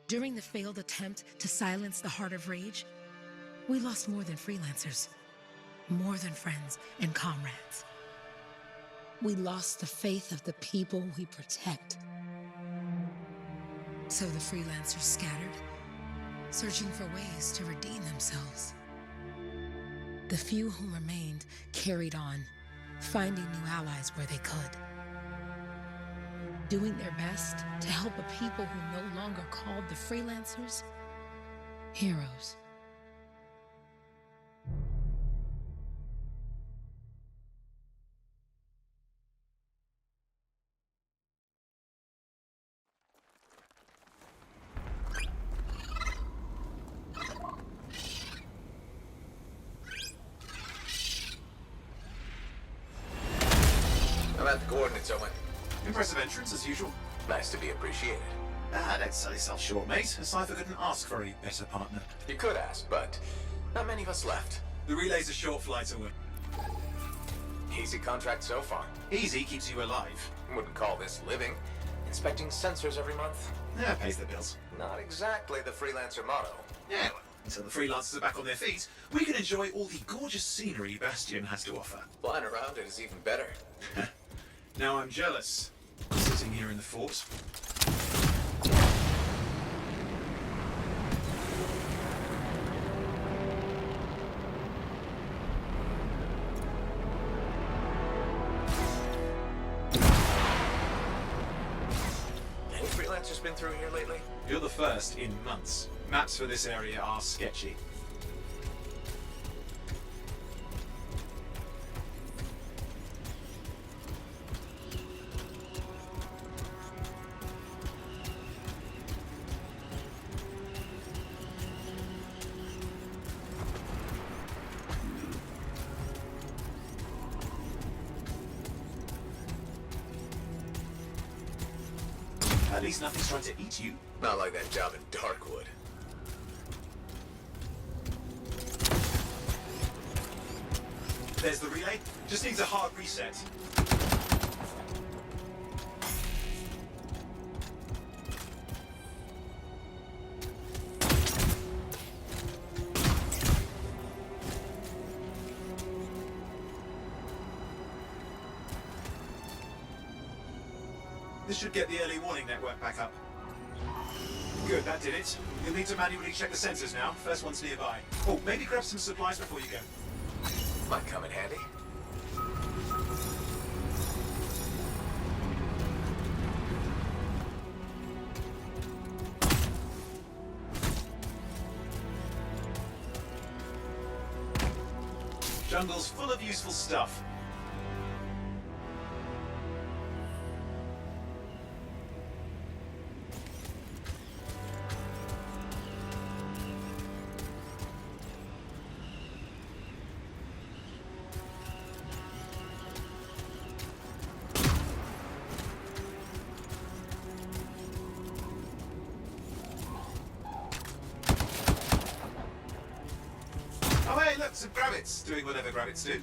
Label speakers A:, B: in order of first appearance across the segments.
A: During the failed attempt to silence the Heart of Rage, we lost more than freelancers, more than friends and comrades. We lost the faith of the people we protect. So the freelancers scattered, searching for ways to redeem themselves. The few who remained carried on, finding new allies where they could, doing their best to help a people who no longer called the freelancers heroes.
B: I'm at the coordinates, Owen.
C: Impressive entrance, as usual.
B: Nice to be appreciated.
C: Don't sell yourself short, mate. A cipher couldn't ask for a better partner.
B: You could ask, but not many of us left.
C: The relay's a short flight, Owen.
B: Easy contract so far.
C: Easy keeps you alive.
B: Wouldn't call this living. Inspecting sensors every month.
C: Yeah, pays the bills.
B: Not exactly the freelancer motto.
C: Yeah, well, until the freelancers are back on their feet, we can enjoy all the gorgeous scenery Bastion has to offer.
B: Flying around it is even better.
C: Now I'm jealous. Sitting here in the fort.
B: Any freelancers been through here lately?
C: You're the first in months. Maps for this area are sketchy. At least nothing's trying to eat you.
B: Not like that job in Darkwood.
C: There's the relay. Just needs a hard reset. This should get the early warning network back up. Good, that did it. You'll need to manually check the sensors now. First one's nearby. Oh, maybe grab some supplies before you go.
B: Might come in handy.
C: Jungle's full of useful stuff. Oh hey, look, some grabbits doing whatever grabbits do.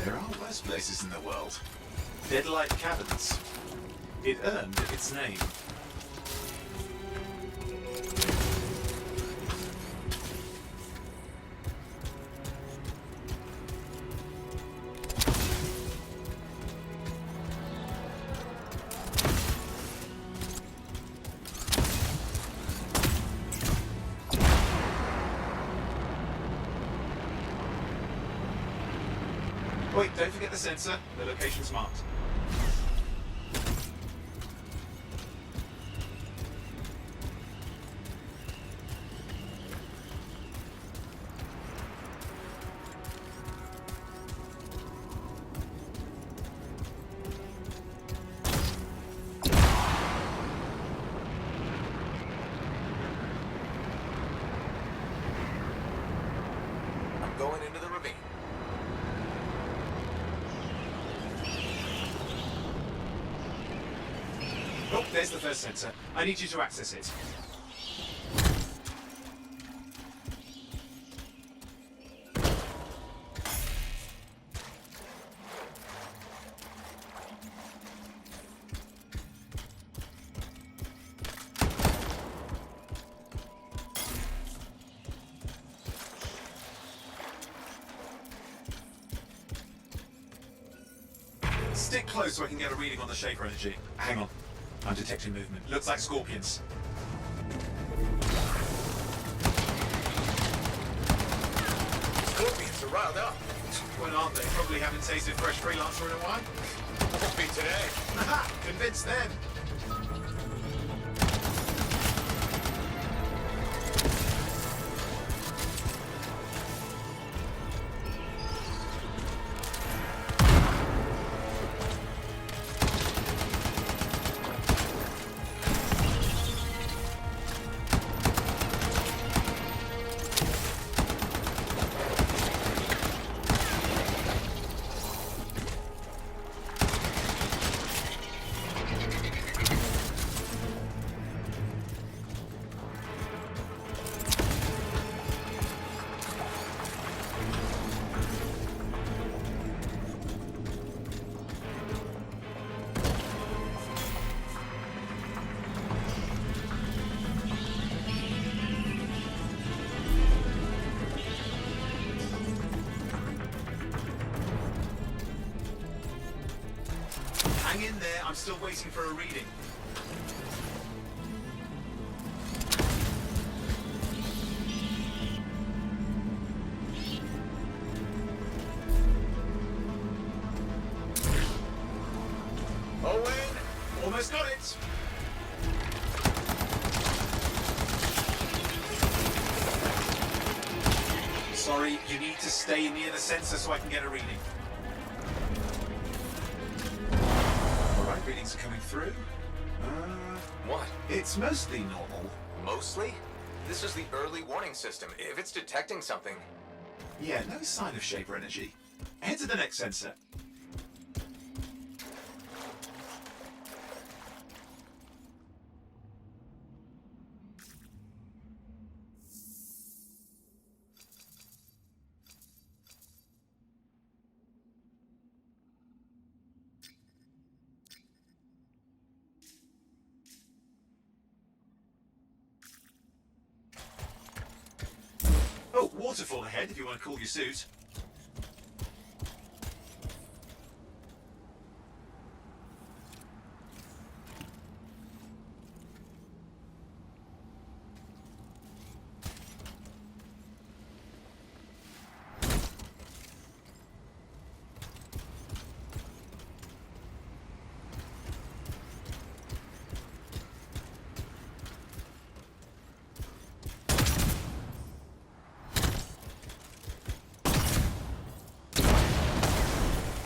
C: There are worse places in the world. Deadlight Caverns. It earned its name. Wait, don't forget the sensor. The location's marked. There's the first sensor. I need you to access it. Stick close so I can get a reading on the shaper energy. Hang on. I'm detecting movement. Looks like scorpions.
B: Scorpions are riled up.
C: When aren't they? Probably haven't tasted fresh freelancer in a while.
B: Won't be today.
C: Aha! Convinced them. Hang in there, I'm still waiting for a reading. Owen, almost got it. Sorry, you need to stay near the sensor so I can get a reading. Alright, readings are coming through.
B: What?
C: It's mostly normal.
B: Mostly? This is the early warning system. If it's detecting something...
C: Yeah, no sign of shaper energy. Head to the next sensor. Oh, waterfall ahead if you want to cool your suit.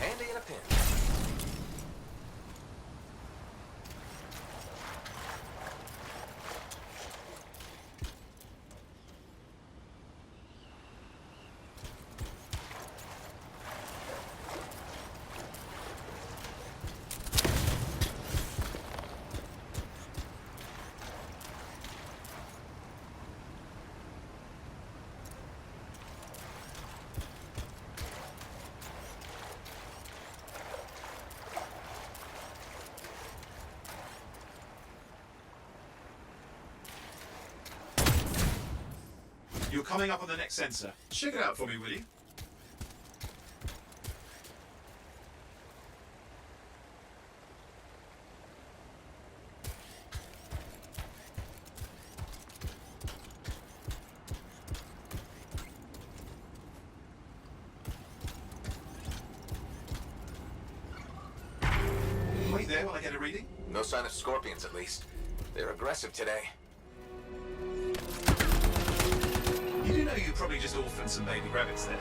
B: Handy in a pinch.
C: You're coming up on the next sensor. Check it out for me, will you? Wait there while I get a reading.
B: No sign of scorpions, at least. They're aggressive today.
C: You do know you probably just orphaned some baby rabbits there.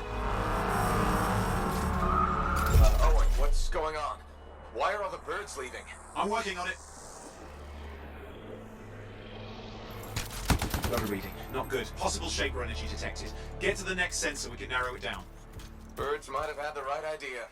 B: Owen, what's going on? Why are all the birds leaving?
C: I'm working on it. Got a reading. Not good. Possible shaper energy detected. Get to the next sensor, we can narrow it down.
B: Birds might have had the right idea.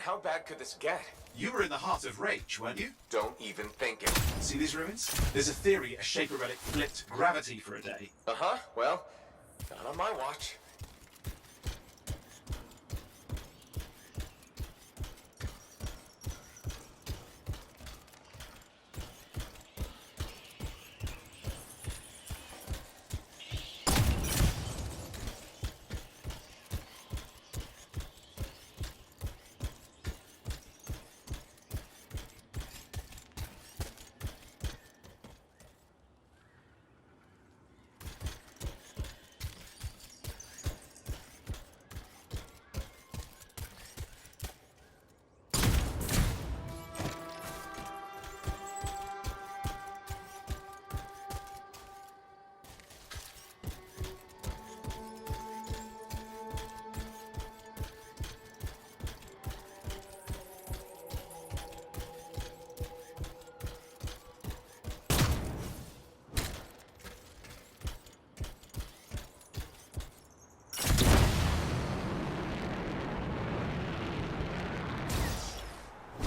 B: how bad could this get?
C: You were in the heart of Rage, weren't you?
B: Don't even think it.
C: See these ruins? There's a theory a Shaper relic flipped gravity for a day.
B: Uh-huh, well, not on my watch.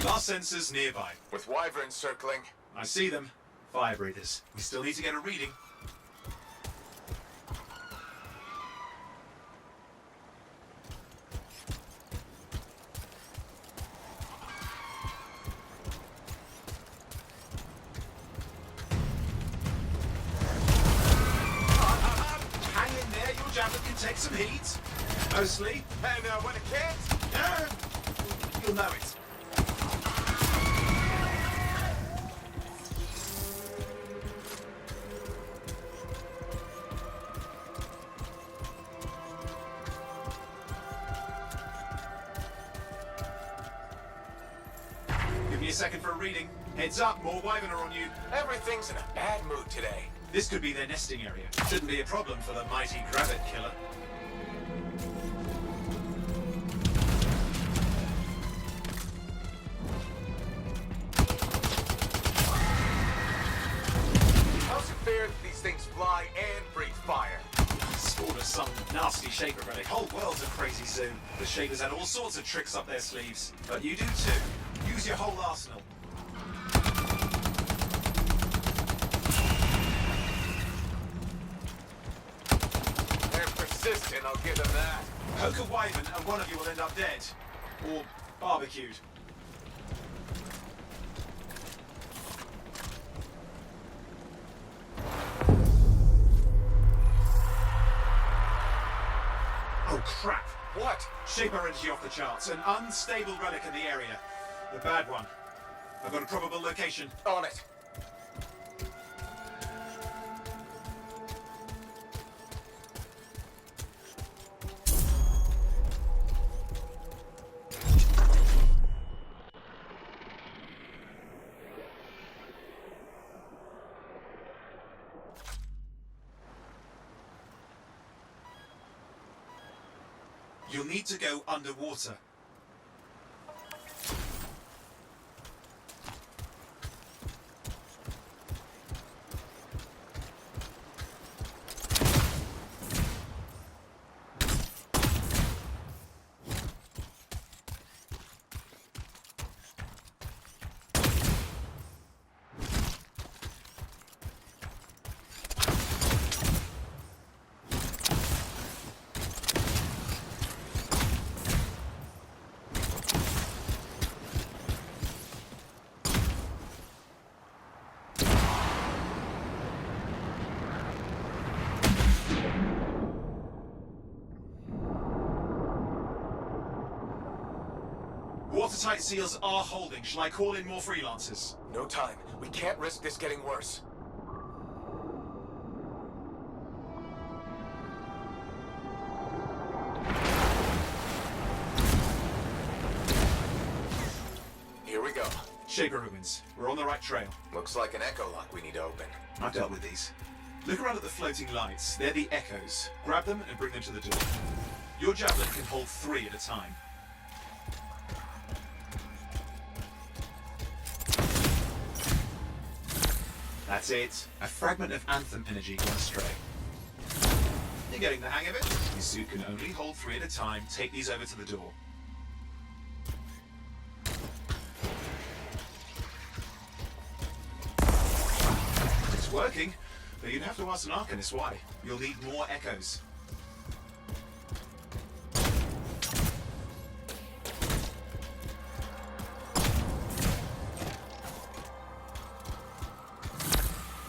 C: Last sensors nearby.
B: With wyverns circling.
C: I see them. Fire breathers. We still need to get a reading. Hang in there, your javelin can take some heat. Mostly.
B: And when it can't?
C: You'll know it. Give me a second for a reading. Heads up, more wyvern are on you.
B: Everything's in a bad mood today.
C: This could be their nesting area. Shouldn't be a problem for the mighty Gravit Killer.
B: How's it fair that these things fly and breathe fire?
C: Spawned us some nasty Shaper relic. Whole world's a crazy zoo. The Shapers had all sorts of tricks up their sleeves. But you do too. Use your whole arsenal.
B: They're persistent, I'll give them that.
C: Poke a wyvern and one of you will end up dead. Or barbecued. Oh crap!
B: What?
C: Shaper energy off the charts. An unstable relic in the area. The bad one. I've got a probable location.
B: On it.
C: You'll need to go underwater. Watertight seals are holding. Shall I call in more freelancers?
B: No time. We can't risk this getting worse. Here we go.
C: Shaper ruins. We're on the right trail.
B: Looks like an echo lock we need to open.
C: I've dealt with these. Look around at the floating lights. They're the echoes. Grab them and bring them to the door. Your javelin can hold 3 at a time. That's it. A fragment of Anthem energy gone astray. You're getting the hang of it. Your suit can only hold 3 at a time. Take these over to the door. looking, but you'd have to ask an Arcanist why. You'll need more echoes.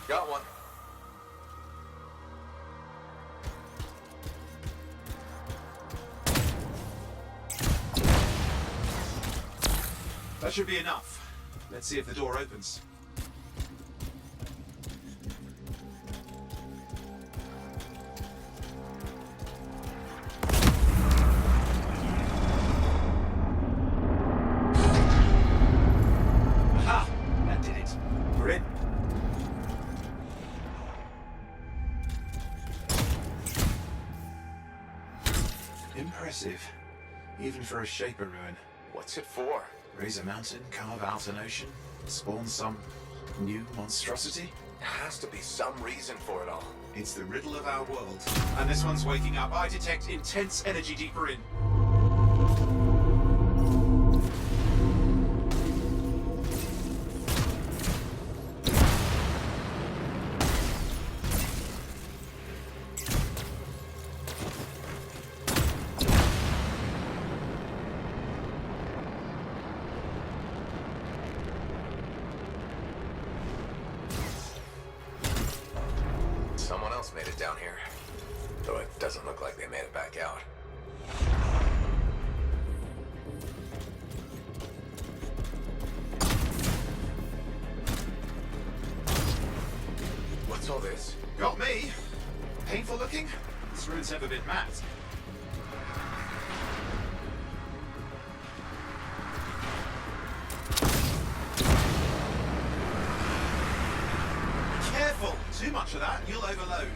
B: Got one.
C: That should be enough. Let's see if the door opens. Aha! That did it. We're in. Impressive. Even for a Shaper ruin.
B: What's it for?
C: Raise a mountain, carve out an ocean, spawn some new monstrosity?
B: There has to be some reason for it all.
C: It's the riddle of our world. And this one's waking up. I detect intense energy deeper in.
B: Someone else made it down here. Though it doesn't look like they made it back out. What's all this?
C: Got me. Painful looking? This ruin's never been mapped. Careful! Too much of that, and you'll overload.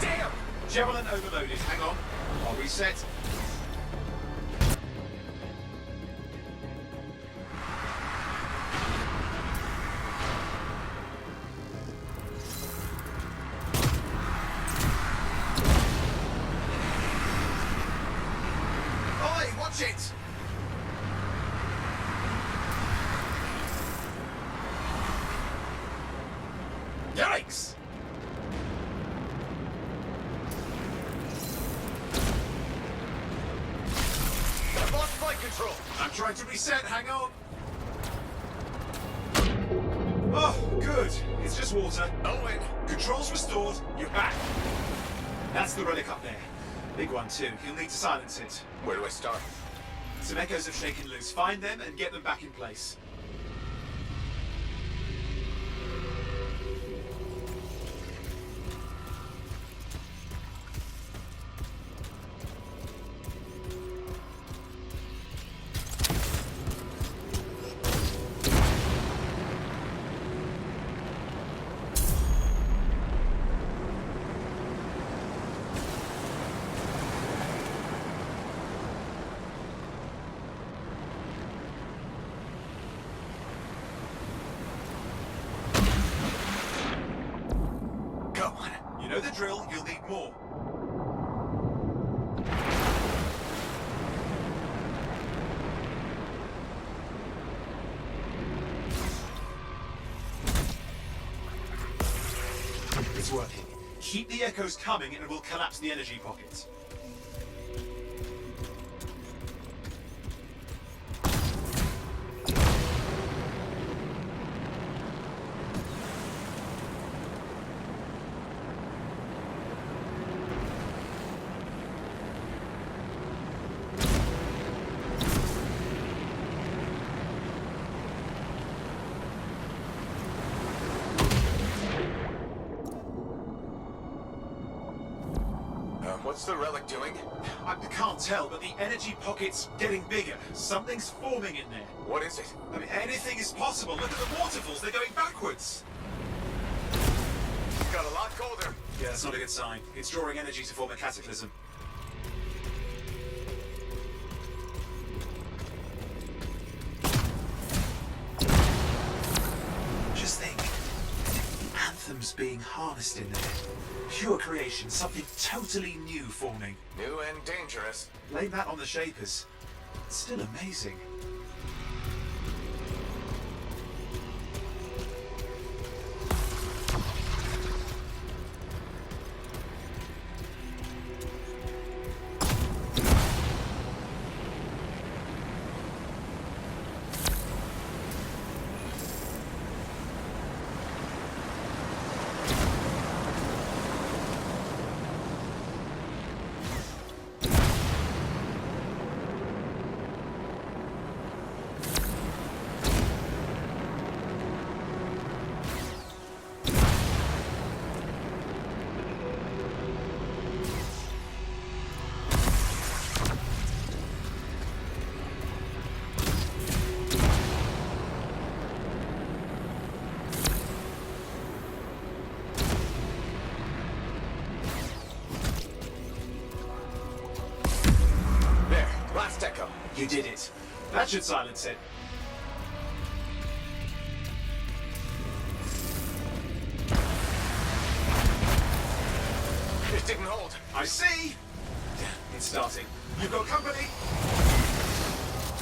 B: Damn!
C: Javelin overloaded. Hang on. I'll reset. Oi, watch it! Yikes!
B: I've lost flight control!
C: I'm trying to reset, hang on. Oh, good. It's just water.
B: Owen!
C: Controls restored, you're back. That's the relic up there. Big one too. You'll need to silence it.
B: Where do I start?
C: Some echoes have shaken loose. Find them and get them back in place.
B: Come on.
C: You know the drill, you'll need more. It's working. Keep the echoes coming and it will collapse the energy pocket.
B: What's the relic doing?
C: I can't tell, but the energy pocket's getting bigger. Something's forming in there.
B: What is it?
C: I mean, anything is possible. Look at the waterfalls, they're going backwards.
B: Got a lot colder.
C: Yeah, that's not a good sign. It's drawing energy to form a cataclysm. Just think. Anthem's being harnessed in there. Pure creation, something totally new forming.
B: New and dangerous.
C: Blame that on the Shapers. It's still amazing. You did it. That should silence it.
B: It didn't hold.
C: I see. It's starting. You've got company.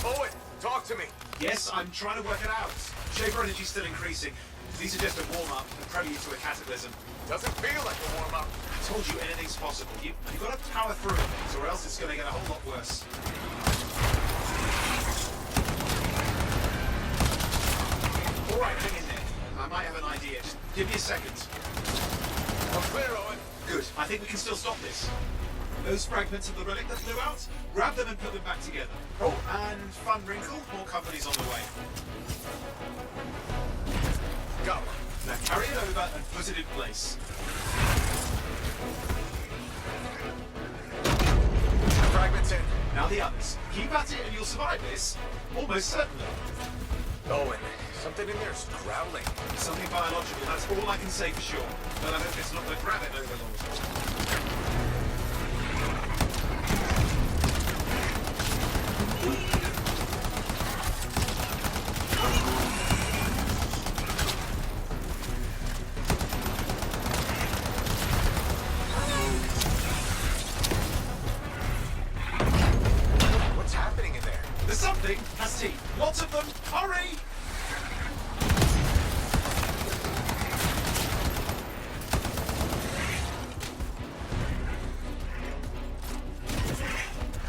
B: Owen, talk to me.
C: Yes, I'm trying to work it out. Shaper energy's still increasing. These are just a warm-up and prelude to a cataclysm.
B: Doesn't feel like a warm-up.
C: I told you anything's possible. You've got to power through things, or else it's going to get a whole lot worse. All right, hang in there. I might have an idea. Just give me a second.
B: I'm clear, Owen.
C: Good. I think we can still stop this. Those fragments of the relic that flew out, grab them and put them back together. Oh, and fun wrinkle, more company's on the way.
B: Go.
C: Now carry it over and put it in place.
B: Fragments in.
C: Now the others. Keep at it and you'll survive this. Almost certainly.
B: Owen, something in there's growling.
C: Something biological, that's all I can say for sure. But I hope it's not the gravit overlord.
B: What's happening in there?
C: There's something has teeth. Lots of them. Hurry!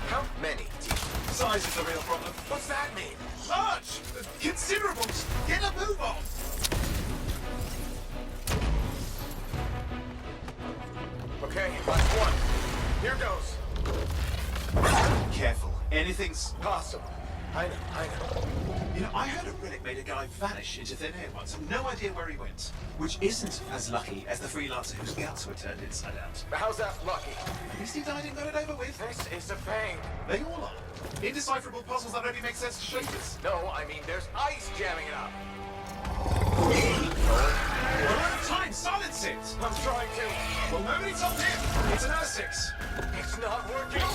B: How many teeth?
C: Size is the real problem.
B: What's that mean?
C: Large! Considerable! Get a move on!
B: Okay, last one. Here goes.
C: Careful. Anything's...
B: Possible. I know.
C: You know, I heard a relic made a guy vanish into thin air once. No idea where he went. Which isn't as lucky as the freelancer whose guts were turned inside out.
B: How's that lucky?
C: At least he died and got it over with.
B: This is a pain.
C: They all are. Indecipherable puzzles that only make sense to shapers.
B: No, I mean there's ice jamming it up.
C: We're out of time. Silence it.
B: I'm trying to.
C: Well, nobody told him. It's an R6.
B: It's not working.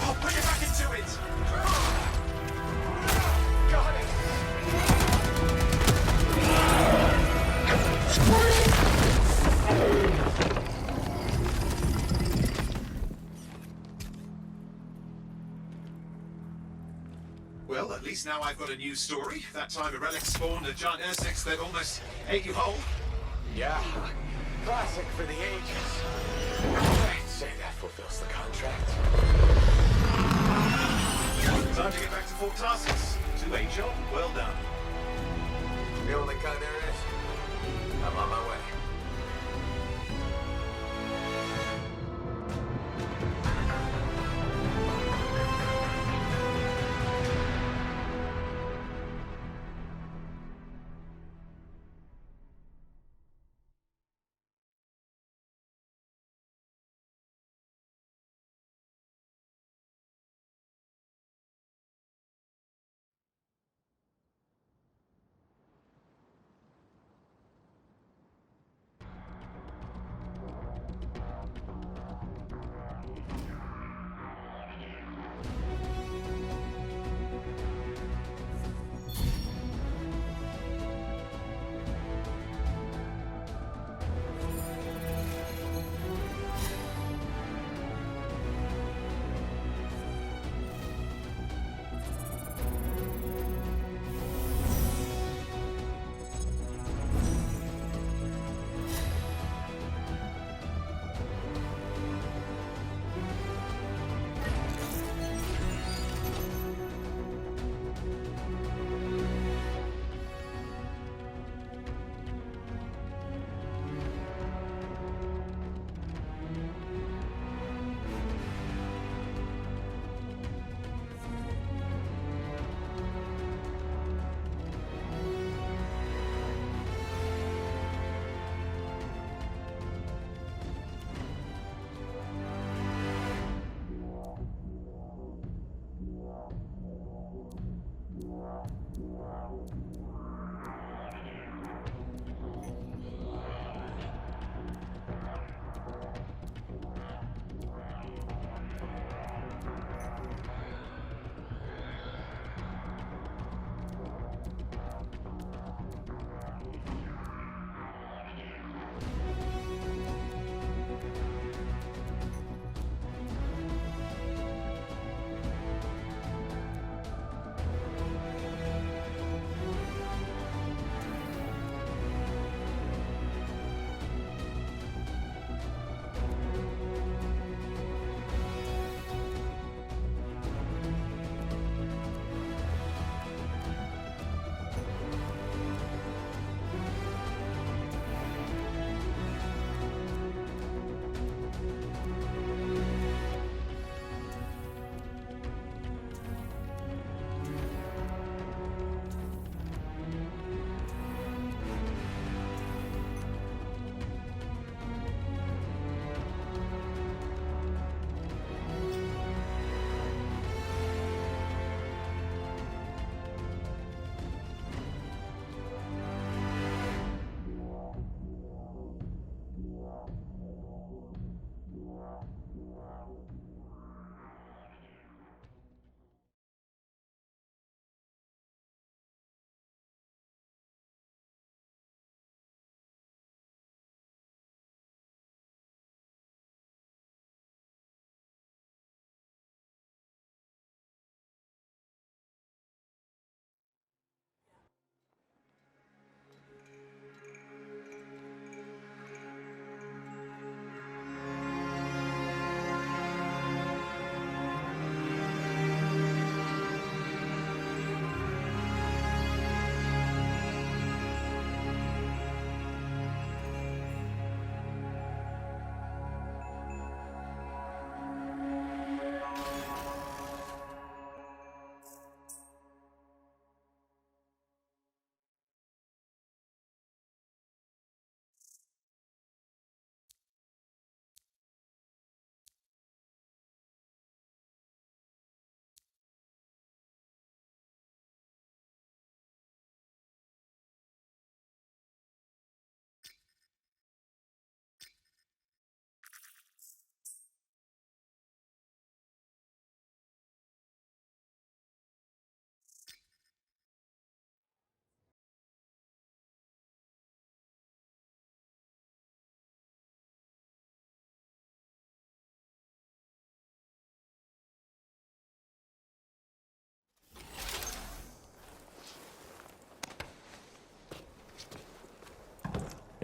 C: I'll bring it back into it.
B: Got it.
C: Well, at least now I've got a new story. That time a relic spawned a giant R6 that almost ate you whole.
B: Yeah. Classic for the ages. I'd say that fulfills the contract.
C: Time to get back to Fort Tarsus. To a job well done.
B: The only kind there is. I'm on my way.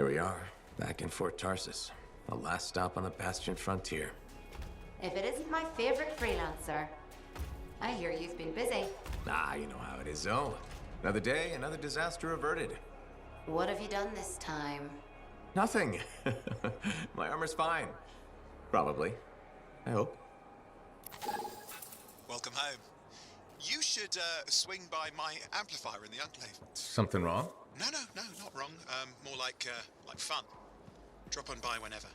B: we are, back in Fort Tarsus. The last stop on the Bastion frontier.
D: If it isn't my favorite freelancer. I hear you've been busy.
B: Ah, you know how it is, Zoe. Another day, another disaster averted.
D: What have you done this time?
B: Nothing. My armor's fine. Probably. I hope.
E: Welcome home. You should swing by my amplifier in the Enclave.
B: Something wrong?
E: No, not wrong. More like fun. Drop on by whenever.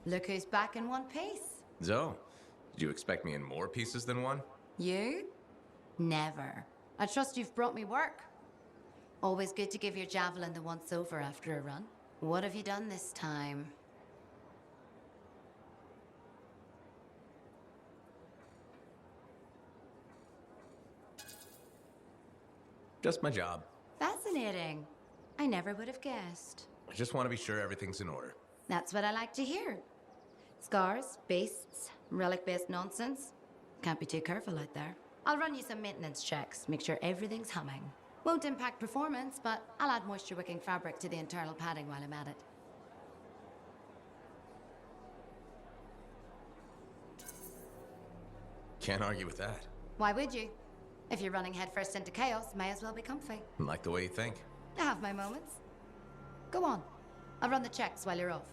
D: Look who's back in one piece.
B: Zoe, did you expect me in more pieces than one?
D: You? Never. I trust you've brought me work. Always good to give your javelin the once-over after a run. What have you done this time?
B: Just my job.
D: Fascinating. I never would have guessed.
B: I just want to be sure everything's in order.
D: That's what I like to hear. Scars, beasts, relic-based nonsense. Can't be too careful out there. I'll run you some maintenance checks, make sure everything's humming. Won't impact performance, but I'll add moisture-wicking fabric to the internal padding while I'm at it.
B: Can't argue with that.
D: Why would you? If you're running headfirst into chaos, may as well be comfy.
B: Like the way you think.
D: I have my moments. Go on. I'll run the checks while you're off.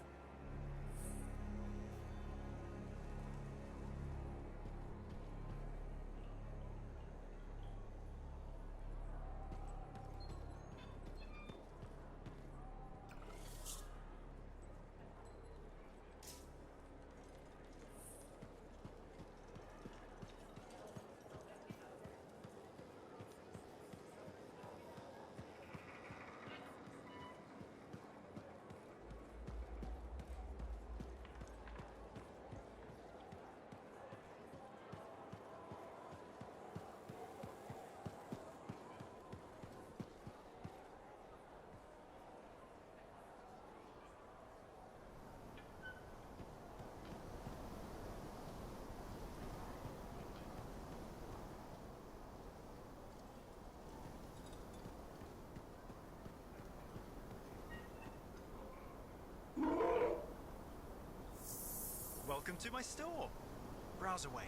C: Welcome to my store. Browse away.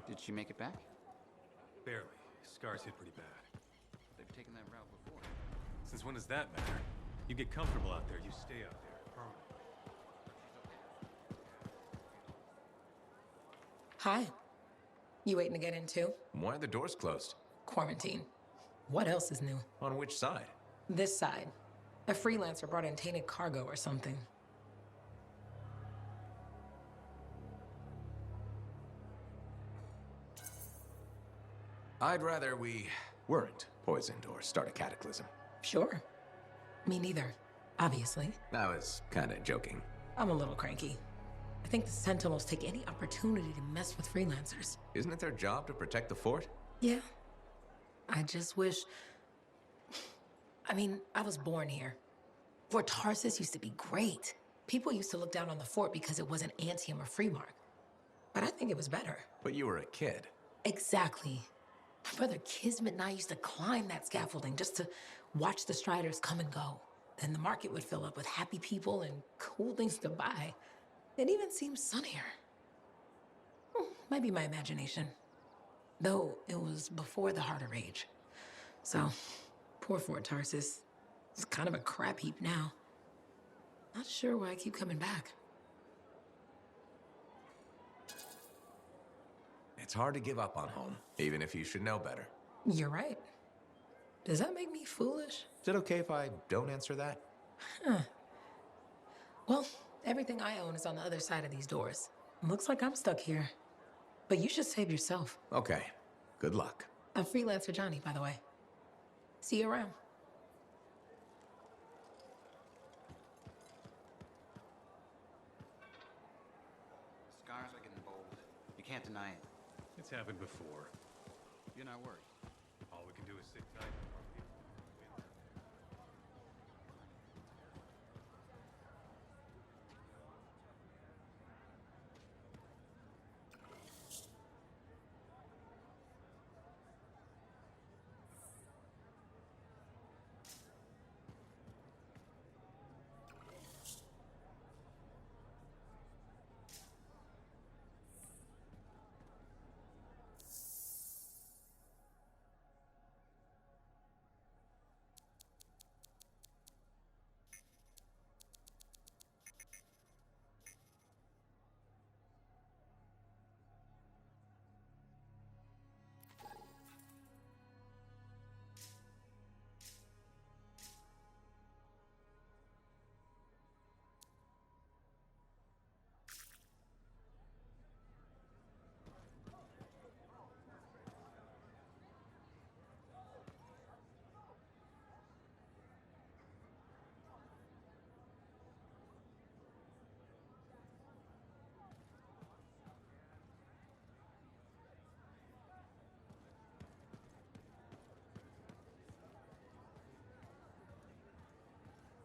F: Did she make it back?
G: Barely. Scars hit pretty bad.
F: They've taken that route before.
G: Since when does that matter?
F: You get comfortable out there, you stay out there permanently.
A: Hi. You waiting to get in too?
B: Why are the doors closed?
A: Quarantine. What else is new?
B: On which side?
A: This side. A freelancer brought in tainted cargo or something.
B: I'd rather we weren't poisoned or start a cataclysm.
A: Sure. Me neither, obviously.
B: I was kinda joking.
A: I'm a little cranky. I think the Sentinels take any opportunity to mess with freelancers.
B: Isn't it their job to protect the fort?
A: Yeah. I just wish... I mean, I was born here. Fort Tarsus used to be great. People used to look down on the fort because it wasn't Anthem or Freemark. But I think it was better.
B: But you were a kid.
A: Exactly. My brother Kismet and I used to climb that scaffolding just to watch the Striders come and go. Then the market would fill up with happy people and cool things to buy. It even seemed sunnier. Might be my imagination. Though it was before the Heart of Rage. So, poor Fort Tarsus. It's kind of a crap heap now. Not sure why I keep coming back.
B: It's hard to give up on home, even if you should know better.
A: You're right. Does that make me foolish?
B: Is it okay if I don't answer that?
A: Well, everything I own is on the other side of these doors. Looks like I'm stuck here. But you should save yourself.
B: Okay. Good luck.
A: I'm Freelancer Johnny, by the way. See you around.
G: Scars are getting bold. You can't deny it.
F: It's happened before.
G: You're not worried.
F: All we can do is sit tight.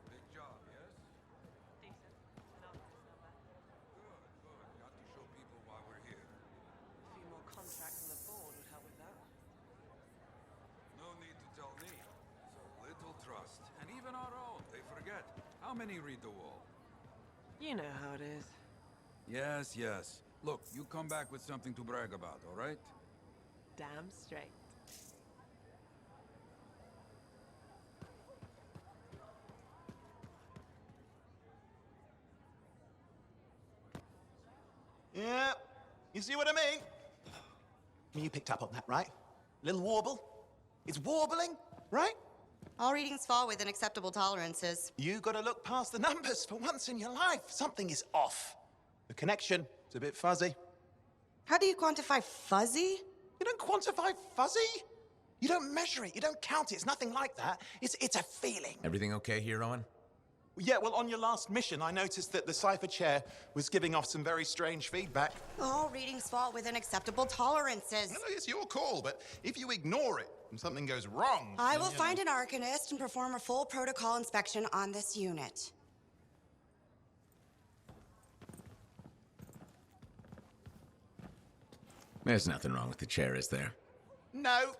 H: Big job, yes?
I: Decent. An office number.
H: Good, good. Got to show people why we're here.
I: A few more contracts on the board would help with that.
H: No need to tell me. So little trust. And even our own, they forget. How many read the wall?
I: You know how it is.
H: Yes, yes. Look, you come back with something to brag about, all right?
I: Damn straight.
J: Yeah, you see what I mean? You picked up on that, right? Little warble? It's warbling, right?
K: All readings fall within acceptable tolerances.
J: You gotta look past the numbers for once in your life. Something is off. The connection is a bit fuzzy.
K: How do you quantify fuzzy?
J: You don't quantify fuzzy? You don't measure it, you don't count it, it's nothing like that. It's a feeling.
B: Everything okay here, Owen?
J: Yeah, well, on your last mission, I noticed that the cipher chair was giving off some very strange feedback.
K: All readings fall within acceptable tolerances.
L: No, it's your call, but if you ignore it and something goes wrong...
K: I
L: then,
K: will
L: you
K: find
L: know.
K: an arcanist and perform a full protocol inspection on this unit.
B: There's nothing wrong with the chair, is there?
J: No.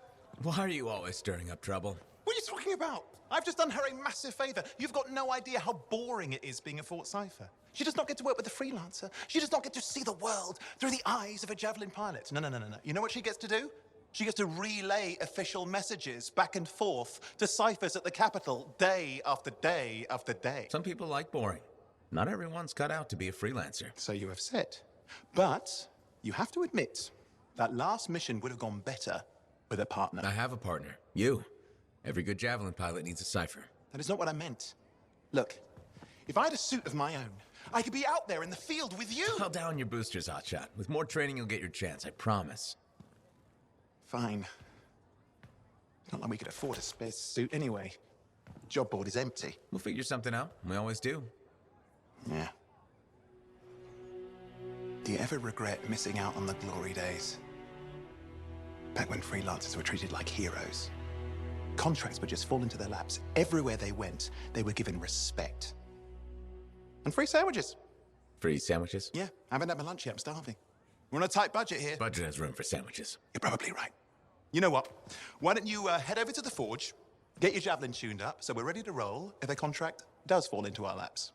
B: Why are you always stirring up trouble?
J: What are you talking about? I've just done her a massive favor. You've got no idea how boring it is being a Fort Cipher. She does not get to work with a freelancer. She does not get to see the world through the eyes of a javelin pilot. No. You know what she gets to do? She gets to relay official messages back and forth to ciphers at the Capitol day after day after day.
M: Some people like boring. Not everyone's cut out to be a freelancer.
J: So you have said. But you have to admit, that last mission would have gone better with a partner.
M: I have a partner. You. Every good Javelin pilot needs a cipher.
J: That is not what I meant. Look, if I had a suit of my own, I could be out there in the field with you.
M: I'll down your boosters, Hotshot. With more training, you'll get your chance, I promise.
J: Fine. It's not like we could afford a spare suit anyway. Job board is empty.
M: We'll figure something out. We always do.
J: Yeah. Do you ever regret missing out on the glory days? Back when freelancers were treated like heroes. Contracts would just fall into their laps. Everywhere they went, they were given respect. And free sandwiches.
M: Free sandwiches?
J: Yeah, I haven't had my lunch yet. I'm starving. We're on a tight budget here.
M: Budget has room for sandwiches.
J: You're probably right. You know what? Why don't you head over to the forge, get your Javelin tuned up, so we're ready to roll if a contract does fall into our laps.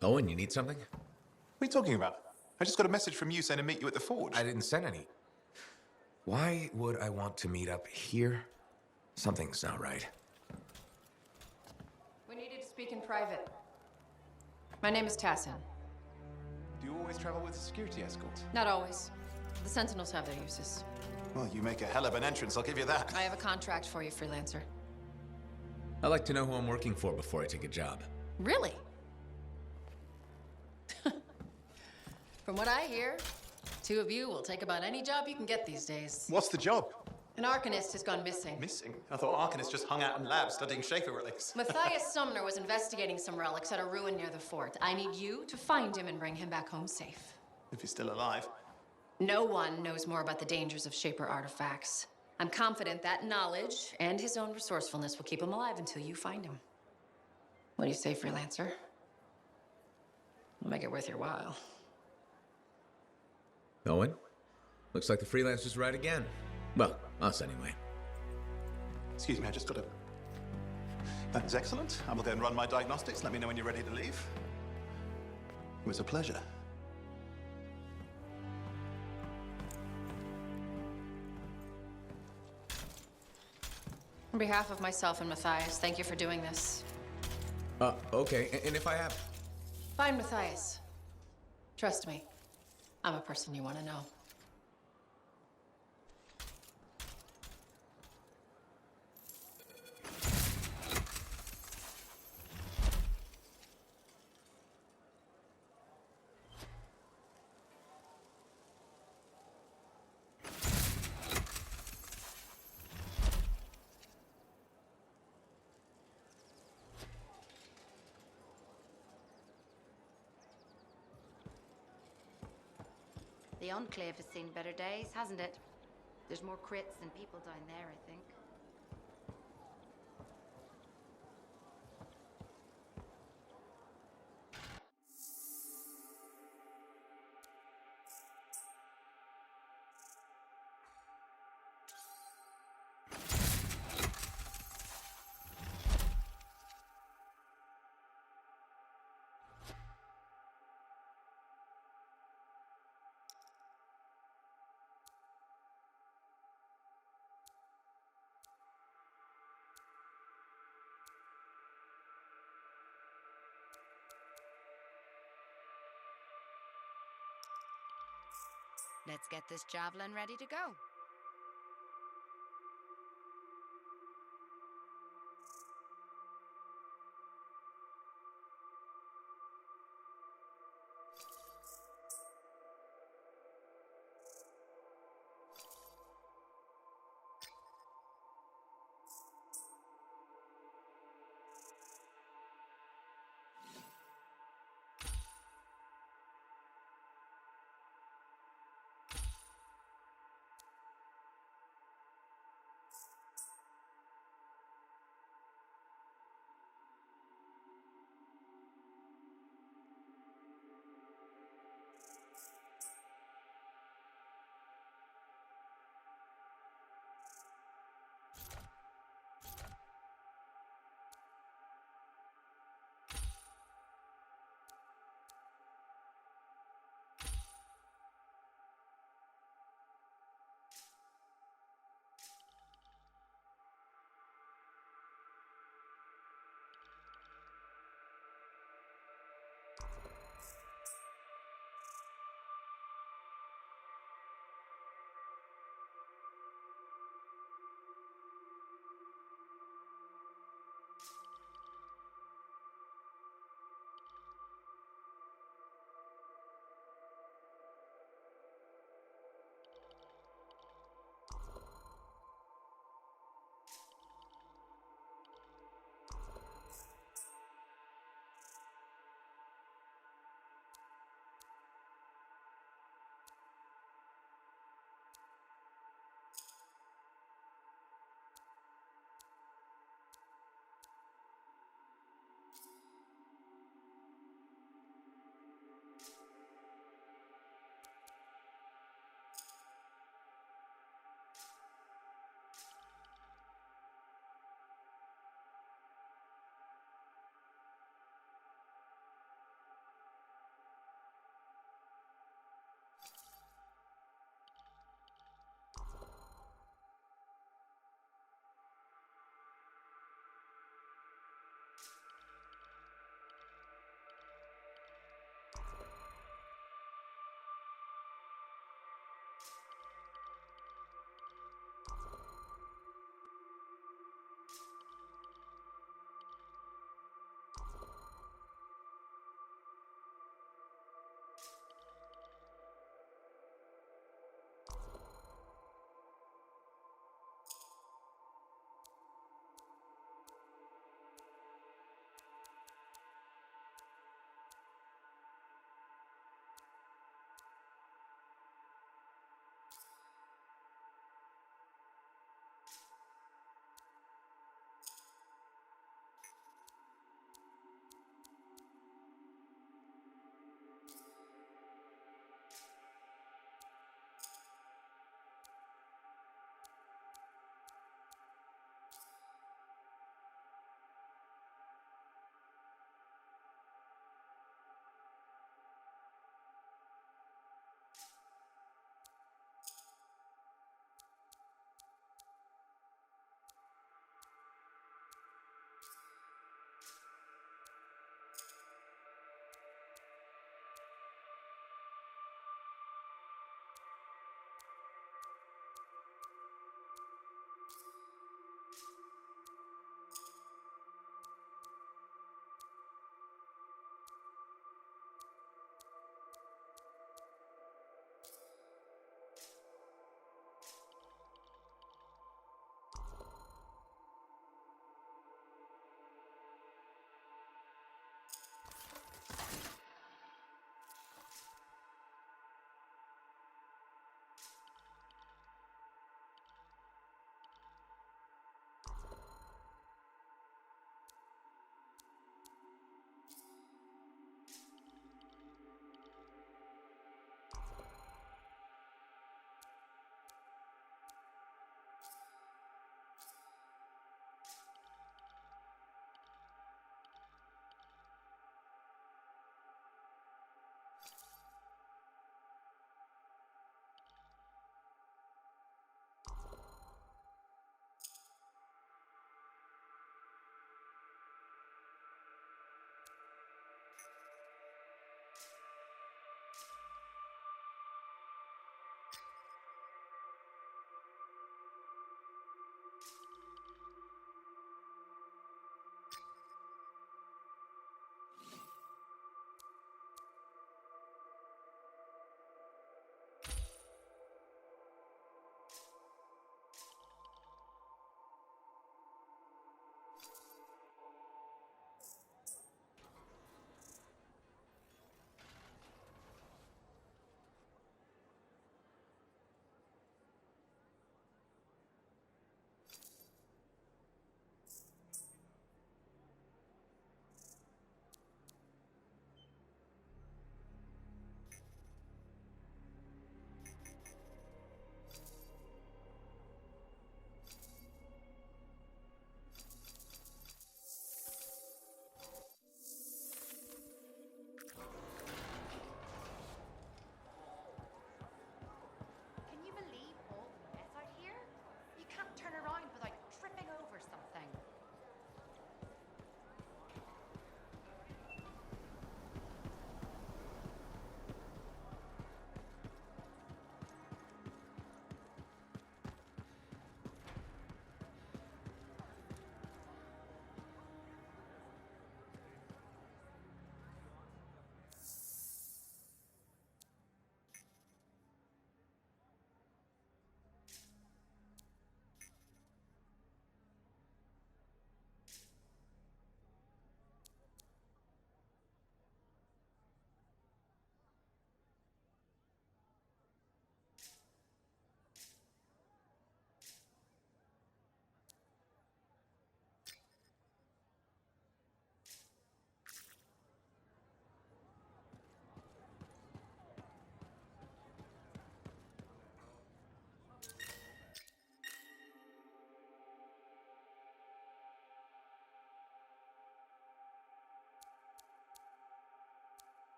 M: Owen, you need something?
J: What are you talking about? I just got a message from you saying to meet you at the forge.
M: I didn't send any. Why would I want to meet up here? Something's not right.
N: We needed to speak in private. My name is Tassin.
J: Do you always travel with a security escort?
N: Not always. The Sentinels have their uses.
J: Well, you make a hell of an entrance, I'll give you that.
N: I have a contract for you, freelancer.
M: I like to know who I'm working for before I take a job.
N: Really? From what I hear, two of you will take about any job you can get these days.
J: What's the job?
N: An Arcanist has gone missing.
J: Missing? I thought Arcanists just hung out in labs studying Schaefer relics.
N: Matthias Sumner was investigating some relics at a ruin near the fort. I need you to find him and bring him back home safe.
J: If he's still alive.
N: No one knows more about the dangers of Shaper artifacts. I'm confident that knowledge and his own resourcefulness will keep him alive until you find him. What do you say, freelancer? We'll make it worth your while.
M: Owen? Looks like the freelancer's right again. Well, us anyway.
J: Excuse me, I just got a... That is excellent. I will go and run my diagnostics. Let me know when you're ready to leave. It was a pleasure.
N: On behalf of myself and Matthias, thank you for doing this.
M: Okay. And if I have...
N: Find Matthias. Trust me, I'm a person you want to know.
D: The Enclave has seen better days, hasn't it? There's more crits than people down there, I think. Let's get this javelin ready to go.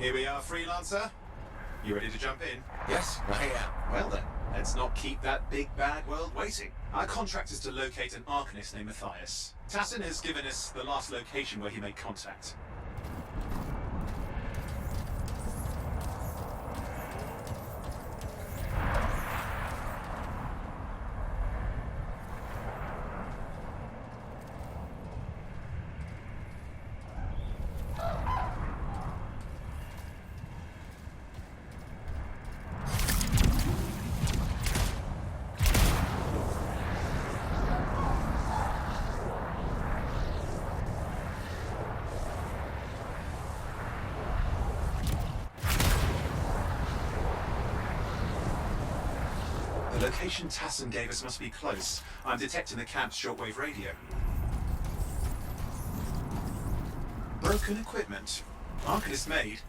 C: Here we are, Freelancer. You ready to jump in?
M: Yes, I am.
C: Well then, let's not keep that big bad world waiting. Our contract is to locate an Arcanist named Matthias. Tassin has given us the last location where he made contact. The location Tassin gave us must be close. I'm detecting the camp's shortwave radio. Broken equipment. Arcanist made.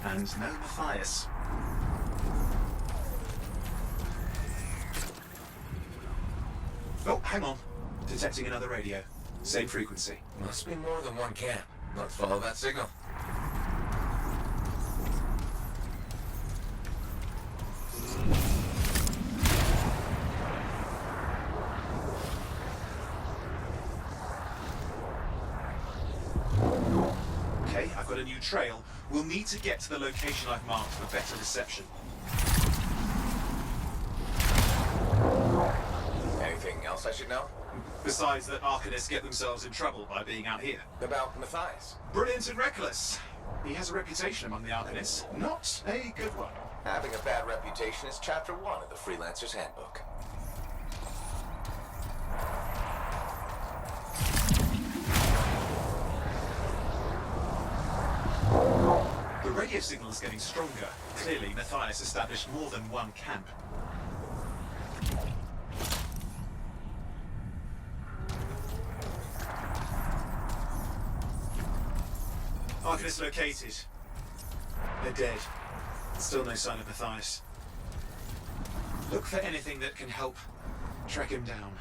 C: And no Matthias. Oh, hang on. Detecting another radio. Same frequency.
M: Must be more than one camp. Let's follow that signal.
C: Okay, I've got a new trail. We'll need to get to the location I've marked for better reception.
M: Anything else I should know?
C: Besides that Arcanists get themselves in trouble by being out here.
M: About Matthias?
C: Brilliant and reckless. He has a reputation among the Arcanists. Not a good one.
M: Having a bad reputation is chapter 1 of the Freelancer's Handbook.
C: The radio signal is getting stronger. Clearly, Matthias established more than one camp. Arcanist located. They're dead. Still no sign of Matthias. Look for anything that can help track him down.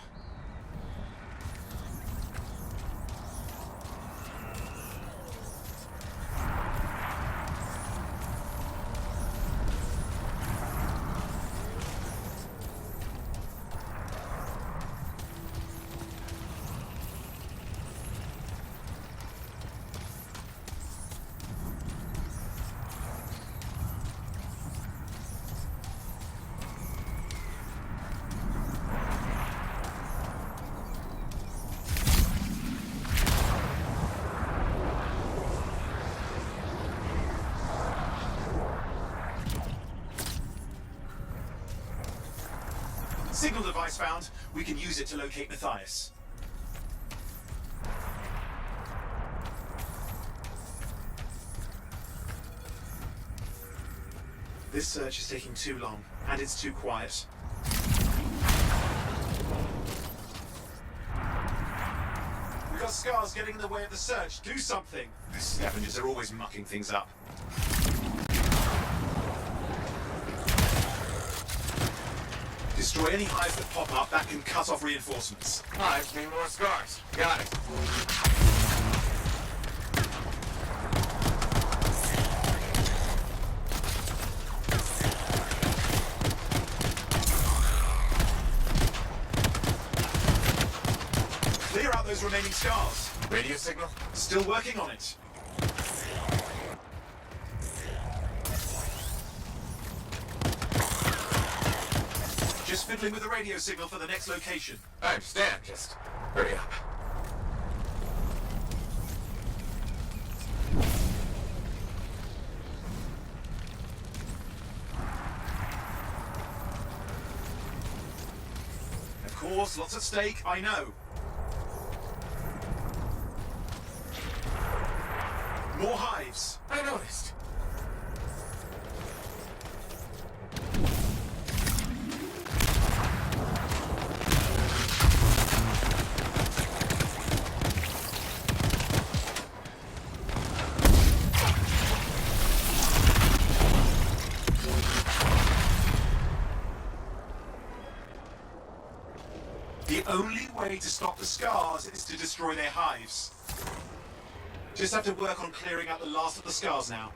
C: Signal device found. We can use it to locate Matthias. This search is taking too long, and it's too quiet. We've got scars getting in the way of the search. Do something! The scavengers are always mucking things up. Destroy any hives that pop up, that can cut off reinforcements.
M: Hives mean more scars. Got it.
C: Clear out those remaining scars.
M: Radio signal?
C: Still working on it. Just fiddling with the radio signal for the next location.
M: I understand. Just hurry up.
C: Of course, lots at stake, I know. More hives.
M: I noticed.
C: The only way to stop the scars is to destroy their hives. Just have to work on clearing out the last of the scars now.